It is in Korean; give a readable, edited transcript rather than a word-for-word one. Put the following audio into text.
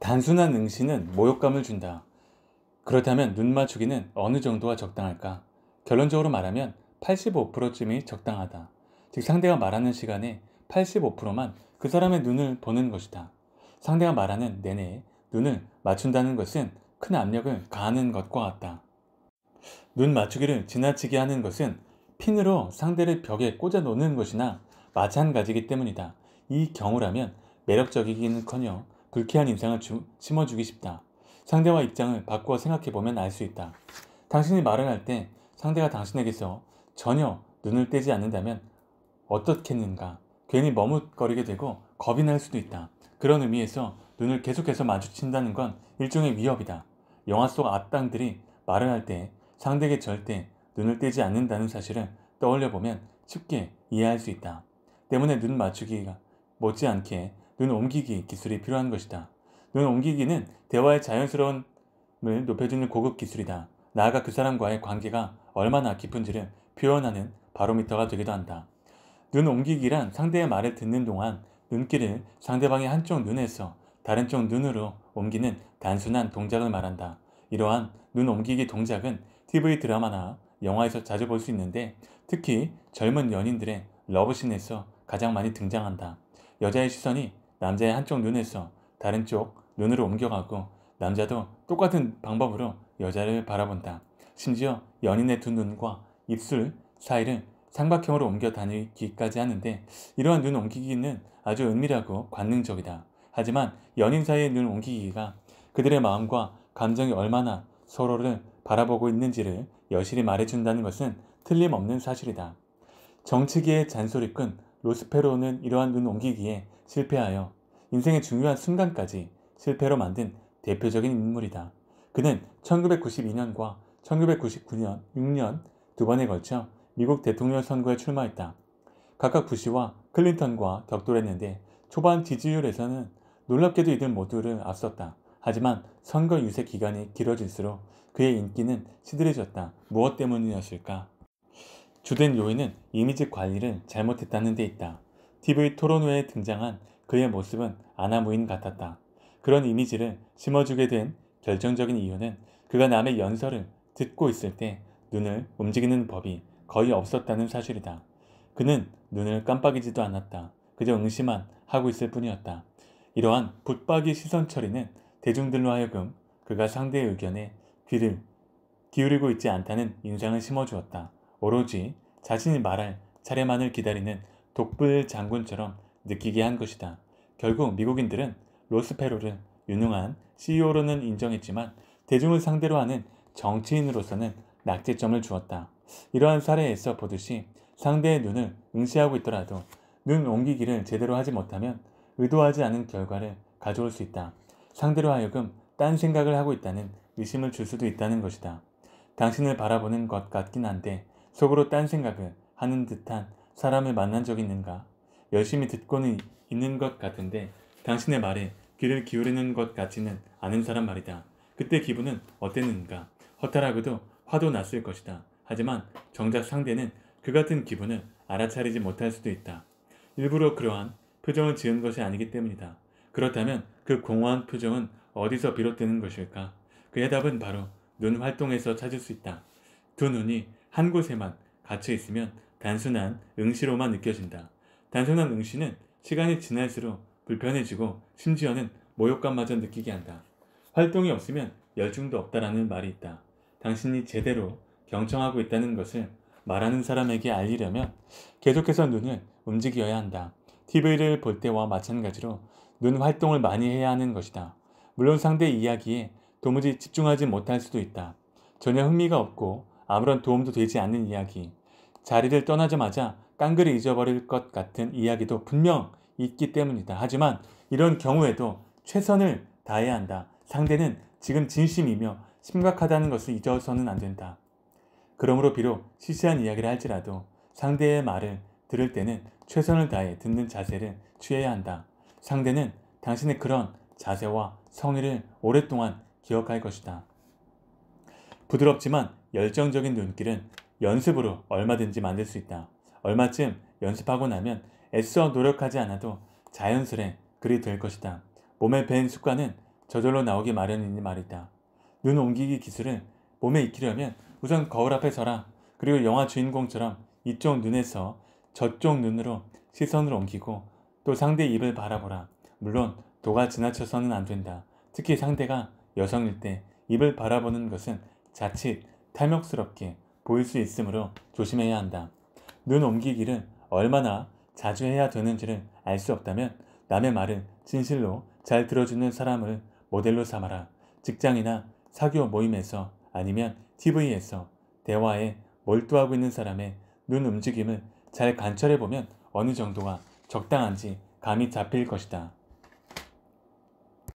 단순한 응시는 모욕감을 준다. 그렇다면 눈 맞추기는 어느 정도가 적당할까? 결론적으로 말하면 85%쯤이 적당하다. 즉 상대가 말하는 시간의 85%만 그 사람의 눈을 보는 것이다. 상대가 말하는 내내 눈을 맞춘다는 것은 큰 압력을 가하는 것과 같다. 눈 맞추기를 지나치게 하는 것은 핀으로 상대를 벽에 꽂아 놓는 것이나 마찬가지이기 때문이다. 이 경우라면 매력적이기는커녕 불쾌한 인상을 심어주기 쉽다. 상대와 입장을 바꾸어 생각해보면 알 수 있다. 당신이 말을 할 때 상대가 당신에게서 전혀 눈을 떼지 않는다면 어떻겠는가? 괜히 머뭇거리게 되고 겁이 날 수도 있다. 그런 의미에서 눈을 계속해서 마주친다는 건 일종의 위협이다. 영화 속 악당들이 말을 할 때 상대에게 절대 눈을 떼지 않는다는 사실을 떠올려보면 쉽게 이해할 수 있다. 때문에 눈 맞추기가 못지않게 눈 옮기기 기술이 필요한 것이다. 눈 옮기기는 대화의 자연스러움을 높여주는 고급 기술이다. 나아가 그 사람과의 관계가 얼마나 깊은지를 표현하는 바로미터가 되기도 한다. 눈 옮기기란 상대의 말을 듣는 동안 눈길을 상대방의 한쪽 눈에서 다른 쪽 눈으로 옮기는 단순한 동작을 말한다. 이러한 눈 옮기기 동작은 TV 드라마나 영화에서 자주 볼 수 있는데 특히 젊은 연인들의 러브씬에서 가장 많이 등장한다. 여자의 시선이 남자의 한쪽 눈에서 다른 쪽 눈으로 옮겨가고 남자도 똑같은 방법으로 여자를 바라본다. 심지어 연인의 두 눈과 입술 사이를 삼각형으로 옮겨 다니기까지 하는데 이러한 눈 옮기기는 아주 은밀하고 관능적이다. 하지만 연인 사이의 눈 옮기기가 그들의 마음과 감정이 얼마나 서로를 바라보고 있는지를 여실히 말해준다는 것은 틀림없는 사실이다. 정치계의 잔소리꾼 로스페로는 이러한 눈 옮기기에 실패하여 인생의 중요한 순간까지 실패로 만든 대표적인 인물이다. 그는 1992년과 1999년, 6년 두 번에 걸쳐 미국 대통령 선거에 출마했다. 각각 부시와 클린턴과 격돌했는데 초반 지지율에서는 놀랍게도 이들 모두를 앞섰다. 하지만 선거 유세 기간이 길어질수록 그의 인기는 시들해졌다. 무엇 때문이었을까? 주된 요인은 이미지 관리를 잘못했다는 데 있다. TV 토론회에 등장한 그의 모습은 아나무인 같았다. 그런 이미지를 심어주게 된 결정적인 이유는 그가 남의 연설을 듣고 있을 때 눈을 움직이는 법이 거의 없었다는 사실이다. 그는 눈을 깜빡이지도 않았다. 그저 응시만 하고 있을 뿐이었다. 이러한 붙박이 시선 처리는 대중들로 하여금 그가 상대의 의견에 귀를 기울이고 있지 않다는 인상을 심어주었다. 오로지 자신이 말할 차례만을 기다리는 독불 장군처럼 느끼게 한 것이다. 결국 미국인들은 로스페로를 유능한 CEO로는 인정했지만 대중을 상대로 하는 정치인으로서는 낙제점을 주었다. 이러한 사례에서 보듯이 상대의 눈을 응시하고 있더라도 눈 옮기기를 제대로 하지 못하면 의도하지 않은 결과를 가져올 수 있다. 상대로 하여금 딴 생각을 하고 있다는 의심을 줄 수도 있다는 것이다. 당신을 바라보는 것 같긴 한데 속으로 딴 생각을 하는 듯한 사람을 만난 적이 있는가? 열심히 듣고는 있는 것 같은데 당신의 말에 귀를 기울이는 것 같지는 않은 사람 말이다. 그때 기분은 어땠는가? 허탈하고도 화도 났을 것이다. 하지만 정작 상대는 그 같은 기분을 알아차리지 못할 수도 있다. 일부러 그러한 표정을 지은 것이 아니기 때문이다. 그렇다면 그 공허한 표정은 어디서 비롯되는 것일까? 그의 답은 바로 눈 활동에서 찾을 수 있다. 두 눈이 한 곳에만 갇혀 있으면 단순한 응시로만 느껴진다. 단순한 응시는 시간이 지날수록 불편해지고 심지어는 모욕감마저 느끼게 한다. 활동이 없으면 열중도 없다라는 말이 있다. 당신이 제대로 경청하고 있다는 것을 말하는 사람에게 알리려면 계속해서 눈을 움직여야 한다. TV를 볼 때와 마찬가지로 눈 활동을 많이 해야 하는 것이다. 물론 상대의 이야기에 도무지 집중하지 못할 수도 있다. 전혀 흥미가 없고 아무런 도움도 되지 않는 이야기, 자리를 떠나자마자 깡그리 잊어버릴 것 같은 이야기도 분명 있기 때문이다. 하지만 이런 경우에도 최선을 다해야 한다. 상대는 지금 진심이며 심각하다는 것을 잊어서는 안 된다. 그러므로 비록 시시한 이야기를 할지라도 상대의 말을 들을 때는 최선을 다해 듣는 자세를 취해야 한다. 상대는 당신의 그런 자세와 성의를 오랫동안 기억할 것이다. 부드럽지만 열정적인 눈길은 연습으로 얼마든지 만들 수 있다. 얼마쯤 연습하고 나면 애써 노력하지 않아도 자연스레 그리 될 것이다. 몸에 밴 습관은 저절로 나오기 마련이니 말이다. 눈 옮기기 기술을 몸에 익히려면 우선 거울 앞에 서라. 그리고 영화 주인공처럼 이쪽 눈에서 저쪽 눈으로 시선을 옮기고 또 상대 입을 바라보라. 물론 도가 지나쳐서는 안 된다. 특히 상대가 여성일 때 입을 바라보는 것은 자칫 탐욕스럽게 보일 수 있으므로 조심해야 한다. 눈 옮기기를 얼마나 자주 해야 되는지를 알 수 없다면 남의 말을 진실로 잘 들어주는 사람을 모델로 삼아라. 직장이나 사교 모임에서 아니면 TV에서 대화에 몰두하고 있는 사람의 눈 움직임을 잘 관찰해보면 어느 정도가 적당한지 감이 잡힐 것이다.